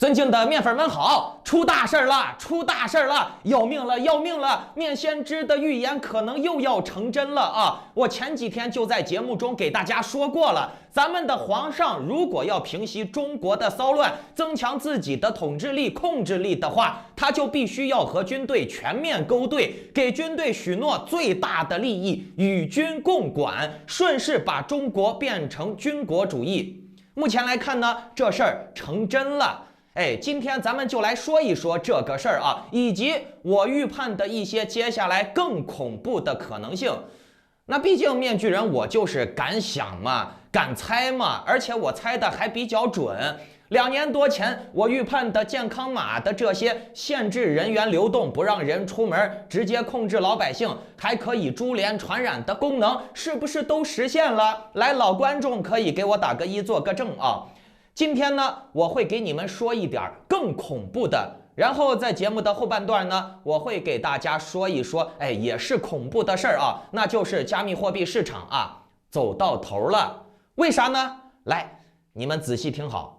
尊敬的面粉们好，出大事了，出大事了，要命了，要命了！面先知的预言可能又要成真了啊！我前几天就在节目中给大家说过了，咱们的皇上如果要平息中国的骚乱，增强自己的统治力、控制力的话，他就必须要和军队全面勾兑，给军队许诺最大的利益，与军共管，顺势把中国变成军国主义。目前来看呢，这事儿成真了。今天咱们就来说一说这个事儿啊，以及我预判的一些接下来更恐怖的可能性。那毕竟面具人我就是敢想嘛，敢猜嘛，而且我猜的还比较准。2年多前我预判的健康码的这些限制人员流动，不让人出门，直接控制老百姓，还可以株连传染的功能，是不是都实现了？来，老观众可以给我打个1做个证啊。今天呢，我会给你们说一点更恐怖的，然后在节目的后半段呢，我会给大家说一说，也是恐怖的事儿啊，那就是加密货币市场啊，走到头了。为啥呢？来，你们仔细听好。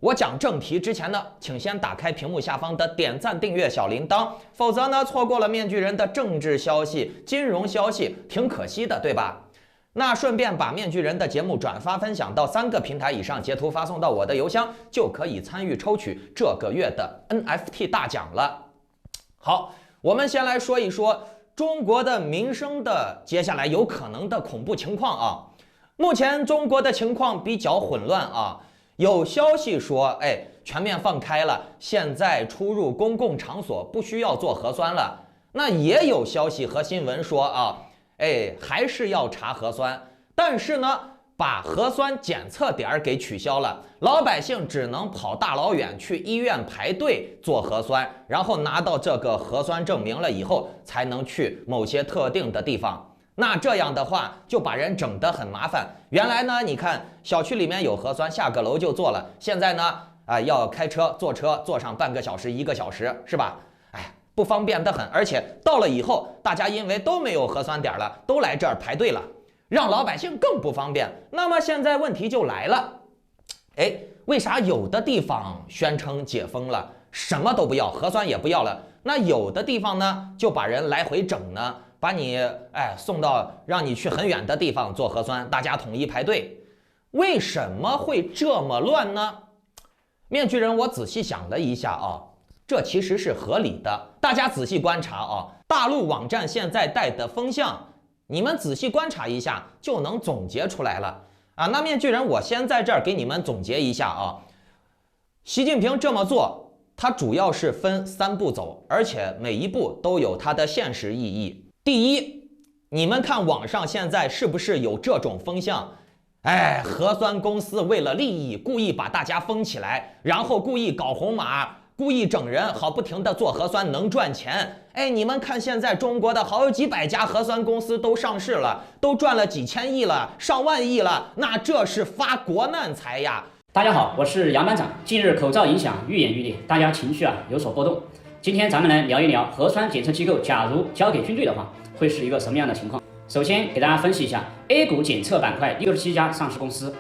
我讲正题之前呢，请先打开屏幕下方的点赞、订阅、小铃铛，否则呢，错过了面具人的政治消息、金融消息，挺可惜的，对吧？那顺便把面具人的节目转发分享到3个平台以上，截图发送到我的邮箱，就可以参与抽取这个月的 NFT 大奖了。好，我们先来说一说中国的民生的接下来有可能的恐怖情况啊。目前中国的情况比较混乱啊，有消息说，全面放开了，现在出入公共场所不需要做核酸了。那也有消息和新闻说啊，还是要查核酸，但是呢，把核酸检测点给取消了，老百姓只能跑大老远去医院排队做核酸，然后拿到这个核酸证明了以后，才能去某些特定的地方。那这样的话，就把人整得很麻烦。原来呢，你看小区里面有核酸，下个楼就做了，现在呢，要开车坐上半个小时、1个小时，是吧？不方便得很，而且到了以后，大家因为都没有核酸点了，都来这儿排队了，让老百姓更不方便。那么现在问题就来了，为啥有的地方宣称解封了，什么都不要，核酸也不要了，那有的地方呢，就把人来回整呢，把你送到让你去很远的地方做核酸，大家统一排队，为什么会这么乱呢？面具人我仔细想了一下啊，这其实是合理的。大家仔细观察啊，大陆网站现在带的风向，你们仔细观察一下就能总结出来了啊。那面具人，我先在这儿给你们总结一下啊。习近平这么做，他主要是分3步走，而且每一步都有它的现实意义。第一，你们看网上现在是不是有这种风向？核酸公司为了利益，故意把大家封起来，然后故意搞红码，故意整人，好不停的做核酸能赚钱。你们看现在中国的好几百家核酸公司都上市了，都赚了几千亿了，上万亿了，那这是发国难财呀！大家好，我是杨班长。近日口罩影响愈演愈烈，大家情绪有所波动。今天咱们来聊一聊核酸检测机构假如交给军队的话，会是一个什么样的情况。首先给大家分析一下 A 股检测板块67家上市公司，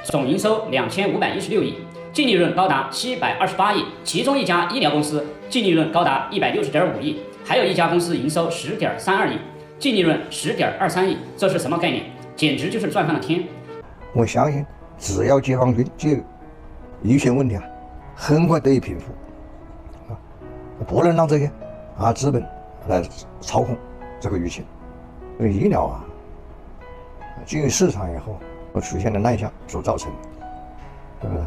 总营收2516亿。净利润高达728亿，其中一家医疗公司净利润高达160.5亿，还有一家公司营收10.32亿，净利润10.23亿，这是什么概念？简直就是赚翻了天！我相信，只要解放军介入，疫情问题很快得以平复不能让这些资本来操控这个疫情。因为医疗进入市场以后出现了乱象所造成的，对不对？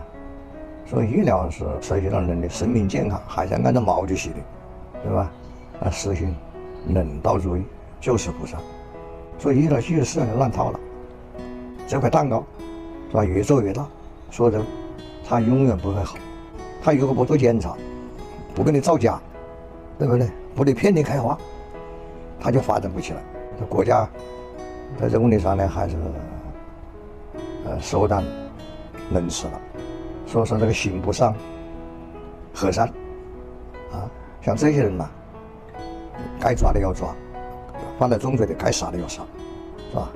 所以医疗是涉及到人的生命健康，还是按照毛主席的，对吧？实行人道主义，救死扶伤。所以医疗技术市场就乱套了，这块蛋糕是吧？越做越大，所以它永远不会好。它如果不做检查，不给你造假，对不对？不得骗你开花，它就发展不起来。这国家在这问题上呢，还是手段仁慈了。所以说这个刑不上和善像这些人该抓的要抓，犯了重罪的该杀的要杀，是吧？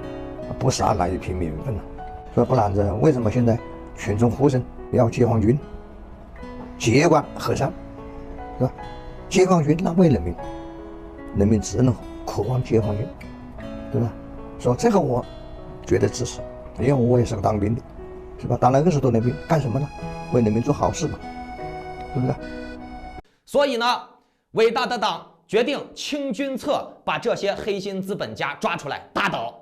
不杀那一平民愤了。所以不然为什么现在群众呼声要解放军？接管核酸，是吧？解放军浪费人民，人民只能渴望解放军，对吧？说这个我觉得支持，因为我也是个当兵的，是吧？当了20多年兵，干什么呢？为人民做好事嘛，对不对？所以呢，伟大的党决定清君侧，把这些黑心资本家抓出来打倒，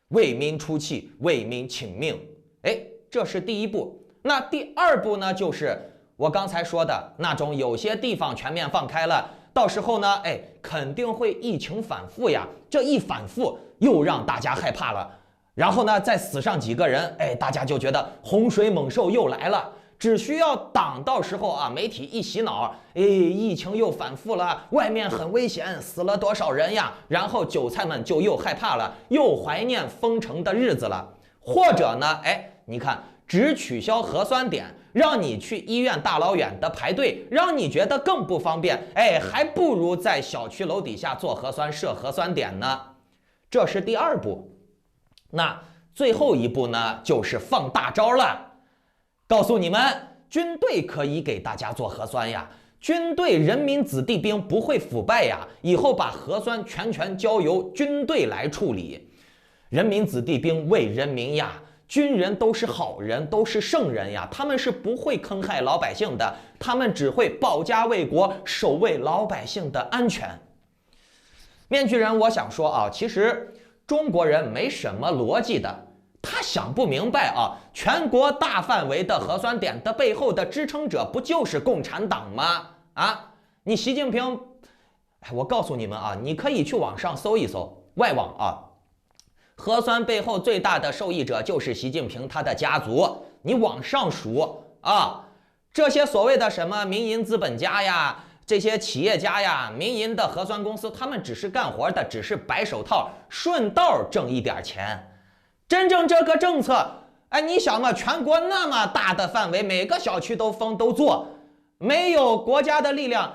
为民出气，为民请命。哎，这是第一步。那第二步呢，就是我刚才说的那种，有些地方全面放开了，到时候呢，哎，肯定会疫情反复呀。这一反复，又让大家害怕了。然后呢，再死上几个人，哎，大家就觉得洪水猛兽又来了。只需要党到时候啊，媒体一洗脑，哎，疫情又反复了，外面很危险，死了多少人呀？然后韭菜们就又害怕了，又怀念封城的日子了。或者呢，哎，你看，只取消核酸点，让你去医院大老远的排队，让你觉得更不方便，哎，还不如在小区楼底下做核酸设核酸点呢。这是第二步。那最后一步呢，就是放大招了。告诉你们，军队可以给大家做核酸呀，军队人民子弟兵不会腐败呀，以后把核酸全交由军队来处理。人民子弟兵为人民呀，军人都是好人，都是圣人呀，他们是不会坑害老百姓的，他们只会保家卫国，守卫老百姓的安全。面具人，我想说啊，其实中国人没什么逻辑的。他想不明白啊，全国大范围的核酸点的背后的支撑者不就是共产党吗？啊，你习近平，我告诉你们啊，你可以去网上搜一搜，外网啊，核酸背后最大的受益者就是习近平他的家族。你往上数啊，这些所谓的什么民营资本家呀，这些企业家呀，民营的核酸公司，他们只是干活的，只是白手套，顺道挣一点钱。真正这个政策，哎，你想嘛，全国那么大的范围，每个小区都封都做，没有国家的力量，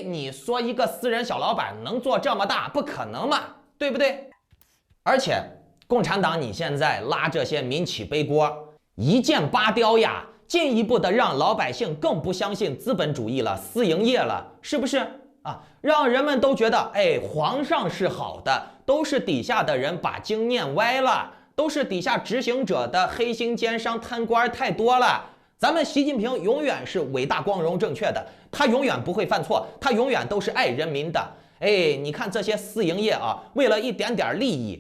你说一个私人小老板能做这么大？不可能嘛，对不对？而且共产党你现在拉这些民企背锅，一箭拔雕呀，进一步的让老百姓更不相信资本主义了，私营业了，是不是啊？让人们都觉得，哎，皇上是好的，都是底下的人把经念歪了。都是底下执行者的黑心奸商贪官太多了。咱们习近平永远是伟大光荣正确的，他永远不会犯错，他永远都是爱人民的。哎，你看这些私营业啊，为了一点点利益，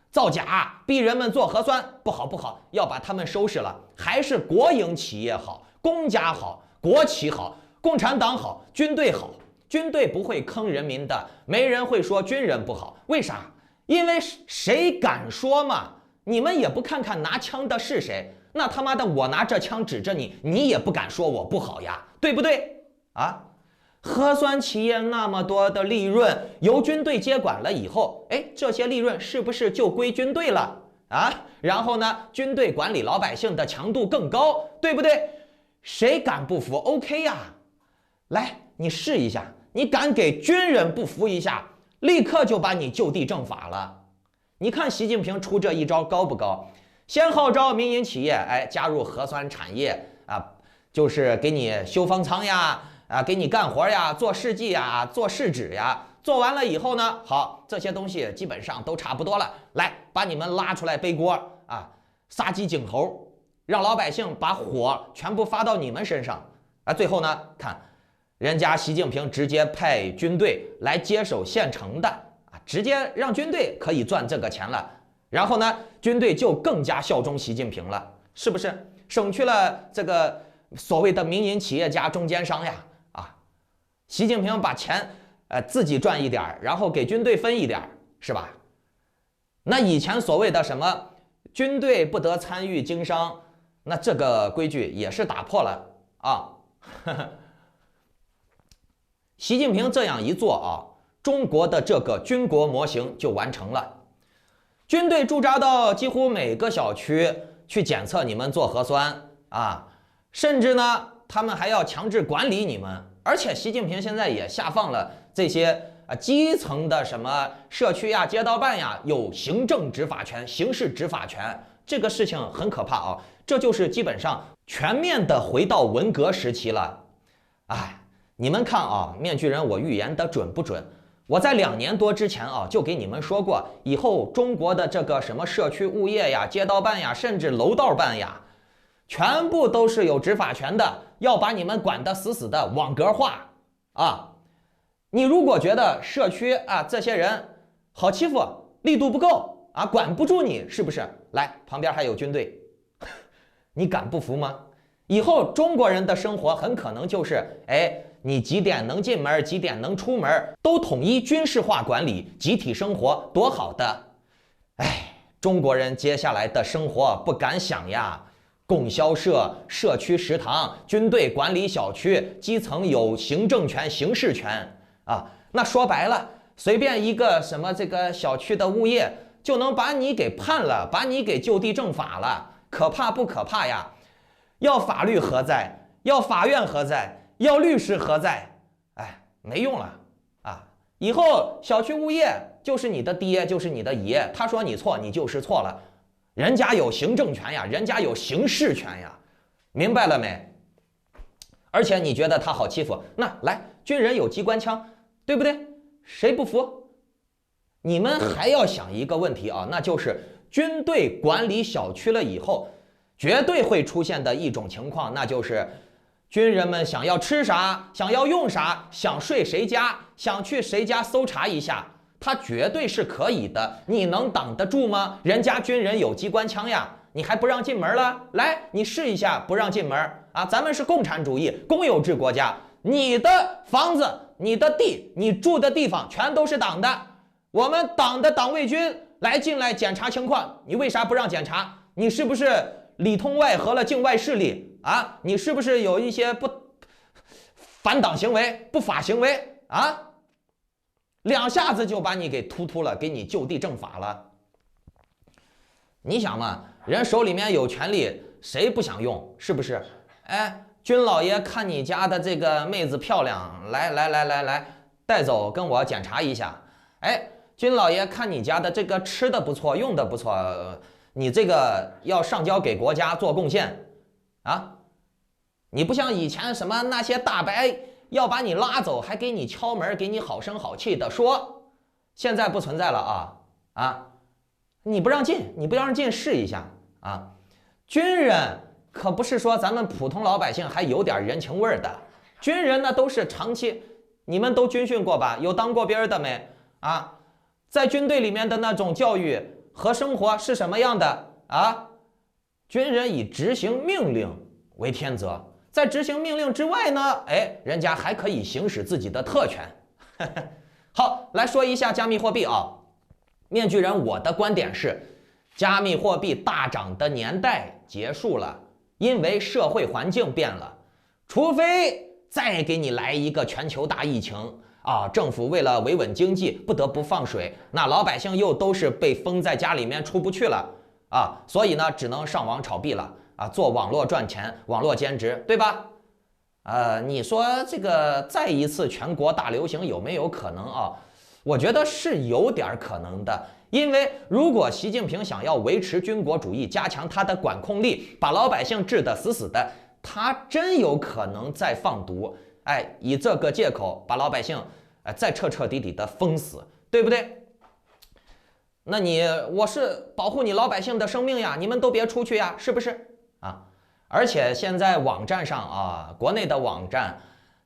造假，逼人们做核酸，不好，要把他们收拾了。还是国营企业好，公家好，国企好，共产党好，军队好。军队不会坑人民的，没人会说军人不好。为啥？因为谁敢说嘛？你们也不看看拿枪的是谁？那他妈的我拿着枪指着你，你也不敢说我不好呀，对不对？啊，核酸企业那么多的利润由军队接管了以后，哎，这些利润是不是就归军队了啊？然后呢，军队管理老百姓的强度更高，对不对？谁敢不服 ？OK 呀，来，你试一下，你敢给军人不服一下？立刻就把你就地正法了。你看习近平出这一招高不高？先号召民营企业，哎，加入核酸产业啊，就是给你修方舱呀，啊，给你干活呀，做试剂呀，做试纸呀。做完了以后呢，好，这些东西基本上都差不多了，来把你们拉出来背锅啊，杀鸡儆猴，让老百姓把火全部发到你们身上啊。最后呢，看。人家习近平直接派军队来接手县城的啊，直接让军队可以赚这个钱了。然后呢，军队就更加效忠习近平了，是不是？省去了这个所谓的民营企业家、中间商呀，啊，习近平把钱自己赚一点，然后给军队分一点，是吧？那以前所谓的什么军队不得参与经商，那这个规矩也是打破了啊。习近平这样一做啊，中国的这个军国模型就完成了。军队驻扎到几乎每个小区去检测你们做核酸啊，甚至呢，他们还要强制管理你们。而且习近平现在也下放了这些基层的什么社区呀、街道办呀，有行政执法权、刑事执法权。这个事情很可怕啊，这就是基本上全面的回到文革时期了。哎，你们看啊，面具人我预言的准不准？我在2年多之前啊，就给你们说过，以后中国的这个什么社区物业呀、街道办呀，甚至楼道办呀，全部都是有执法权的，要把你们管得死死的，网格化啊！你如果觉得社区啊这些人好欺负，力度不够啊，管不住你，是不是？来，旁边还有军队，你敢不服吗？以后中国人的生活很可能就是，哎，你几点能进门，几点能出门，都统一军事化管理，集体生活，多好的！哎，中国人接下来的生活不敢想呀。供销社、社区食堂、军队管理小区，基层有行政权、刑事权啊。那说白了，随便一个什么这个小区的物业就能把你给判了，把你给就地正法了，可怕不可怕呀？要法律何在？要法院何在？要律师何在？哎，没用了啊！以后小区物业就是你的爹，就是你的爷，他说你错，你就是错了。人家有行政权呀，人家有刑事权呀，明白了没？而且你觉得他好欺负，那来，军人有机关枪，对不对？谁不服？你们还要想一个问题啊，那就是军队管理小区了以后，绝对会出现的一种情况，那就是军人们想要吃啥，想要用啥，想睡谁家，想去谁家搜查一下。他绝对是可以的，你能挡得住吗？人家军人有机关枪呀，你还不让进门了？来，你试一下，不让进门啊！咱们是共产主义、公有制国家，你的房子、你的地、你住的地方全都是党的，我们党的党卫军来进来检查情况，你为啥不让检查？你是不是里通外合了境外势力啊？你是不是有一些不反党行为、不法行为啊？2下子就把你给突了，给你就地正法了。你想嘛，人手里面有权利，谁不想用？是不是？哎，军老爷看你家的这个妹子漂亮，来，带走跟我检查一下。哎，军老爷看你家的这个吃的不错，用的不错，你这个要上交给国家做贡献啊！你不像以前什么那些大白。要把你拉走，还给你敲门，给你好声好气的说，现在不存在了啊！你不让进，你不让进试一下啊！军人可不是说咱们普通老百姓还有点人情味儿的，军人那都是长期，你们都军训过吧？有当过兵的没啊？在军队里面的那种教育和生活是什么样的啊？军人以执行命令为天责。在执行命令之外呢，哎，人家还可以行使自己的特权。好，来说一下加密货币啊。面具人，我的观点是，加密货币大涨的年代结束了，因为社会环境变了。除非再给你来一个全球大疫情啊，政府为了维稳经济不得不放水，那老百姓又都是被封在家里面出不去了啊，所以呢，只能上网炒币了。啊，做网络赚钱，网络兼职，对吧？你说这个再一次全国大流行有没有可能啊？我觉得是有点可能的，因为如果习近平想要维持军国主义，加强他的管控力，把老百姓治得死死的，他真有可能再放毒，哎，以这个借口把老百姓再彻彻底底的封死，对不对？那我是保护你老百姓的生命呀，你们都别出去呀，是不是？啊，而且现在网站上啊，国内的网站、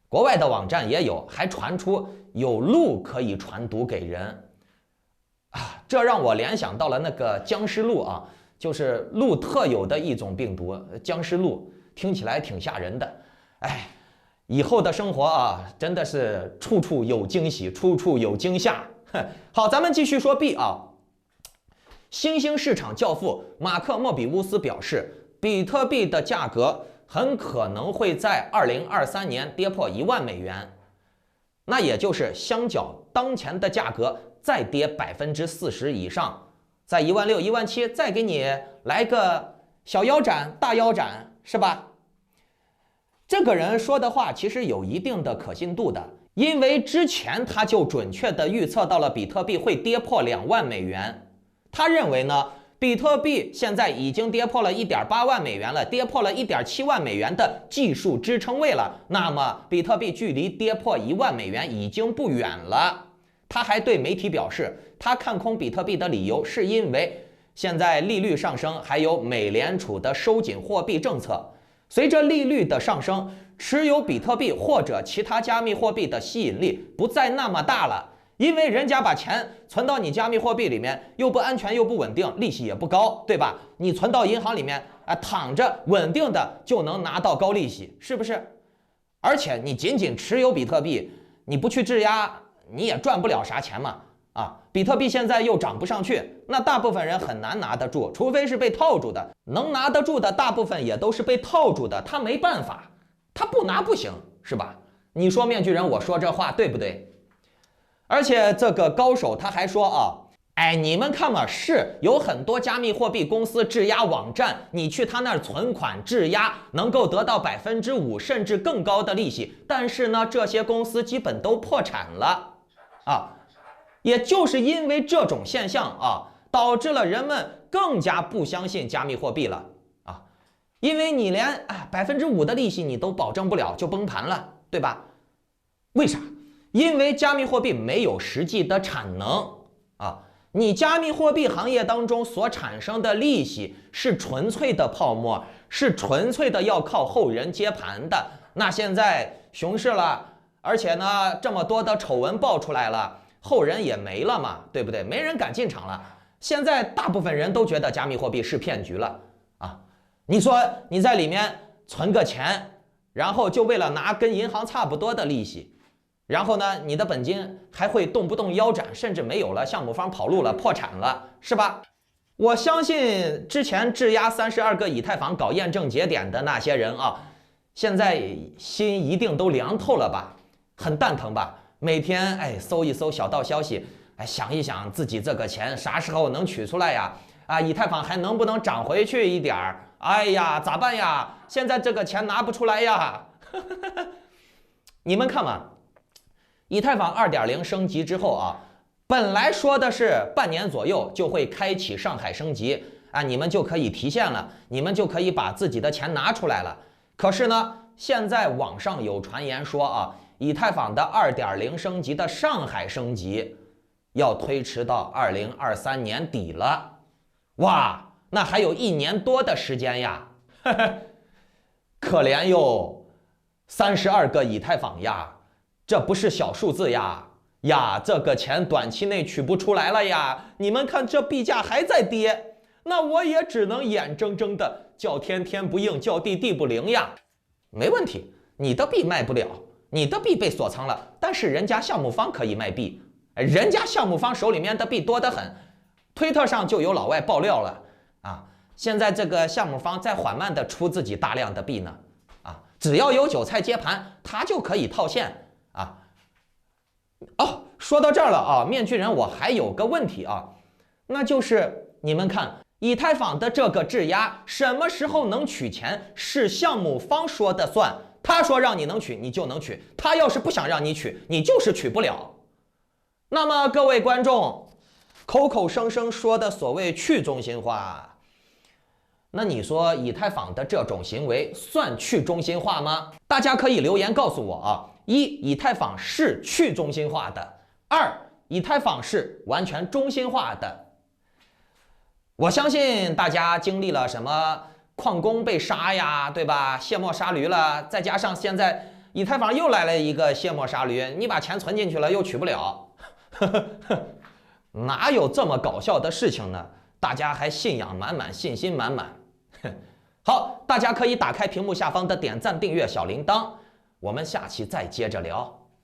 国外的网站也有，还传出有鹿可以传毒给人啊，这让我联想到了那个僵尸鹿啊，就是鹿特有的一种病毒，僵尸鹿，听起来挺吓人的。哎，以后的生活啊，真的是处处有惊喜，处处有惊吓。好，咱们继续说币啊。新兴市场教父马克·莫比乌斯表示，比特币的价格很可能会在2023年跌破1万美元，那也就是相较当前的价格再跌40%以上，在16000、17000再给你来个小腰斩、大腰斩，是吧？这个人说的话其实有一定的可信度的，因为之前他就准确地预测到了比特币会跌破2万美元。他认为呢，比特币现在已经跌破了1.8万美元了，跌破了1.7万美元的技术支撑位了。那么，比特币距离跌破1万美元已经不远了。他还对媒体表示，他看空比特币的理由是因为现在利率上升，还有美联储的收紧货币政策。随着利率的上升，持有比特币或者其他加密货币的吸引力不再那么大了。因为人家把钱存到你加密货币里面，又不安全又不稳定，利息也不高，对吧？你存到银行里面躺着稳定的就能拿到高利息，是不是？而且你仅仅持有比特币，你不去质押，你也赚不了啥钱嘛。比特币现在又涨不上去，那大部分人很难拿得住，除非是被套住的。能拿得住的大部分也都是被套住的，他没办法，他不拿不行，是吧？你说面具人，我说这话对不对？而且这个高手他还说你们看嘛，是有很多加密货币公司质押网站，你去他那儿存款质押，能够得到5%甚至更高的利息。但是呢，这些公司基本都破产了也就是因为这种现象导致了人们更加不相信加密货币了因为你连5%的利息你都保证不了，就崩盘了，对吧？为啥？因为加密货币没有实际的产能你加密货币行业当中所产生的利息是纯粹的泡沫，是纯粹的要靠后人接盘的。那现在熊市了，而且呢这么多的丑闻爆出来了，后人也没了嘛，对不对？没人敢进场了。现在大部分人都觉得加密货币是骗局了你说你在里面存个钱，然后就为了拿跟银行差不多的利息，然后呢你的本金还会动不动腰斩，甚至没有了，项目方跑路了，破产了，是吧？我相信之前质押32个以太坊搞验证节点的那些人现在心一定都凉透了吧，很蛋疼吧？每天搜一搜小道消息，想一想自己这个钱啥时候能取出来呀？以太坊还能不能涨回去一点儿？哎呀，咋办呀？现在这个钱拿不出来呀！你们看嘛，以太坊2.0升级之后本来说的是半年左右就会开启上海升级你们就可以提现了，你们就可以把自己的钱拿出来了。可是呢，现在网上有传言说以太坊的2.0升级的上海升级要推迟到2023年底了。哇，那还有1年多的时间呀！可怜哟，32个以太坊呀，这不是小数字呀！这个钱短期内取不出来了呀！你们看这币价还在跌，那我也只能眼睁睁的叫天天不应，叫地地不灵呀！没问题，你的币卖不了，你的币被锁仓了，但是人家项目方可以卖币，人家项目方手里面的币多得很。推特上就有老外爆料了现在这个项目方在缓慢的出自己大量的币呢只要有韭菜接盘，他就可以套现说到这儿了面具人，我还有个问题那就是你们看以太坊的这个质押什么时候能取钱是项目方说的算，他说让你能取你就能取，他要是不想让你取，你就是取不了。那么各位观众，口口声声说的所谓去中心化，那你说以太坊的这种行为算去中心化吗？大家可以留言告诉我一，以太坊是去中心化的；二，以太坊是完全中心化的。我相信大家经历了什么矿工被杀呀，对吧？卸磨杀驴了，再加上现在以太坊又来了一个卸磨杀驴，你把钱存进去了又取不了。哪有这么搞笑的事情呢？大家还信仰满满，信心满满。好，大家可以打开屏幕下方的点赞、订阅、小铃铛，我们下期再接着聊。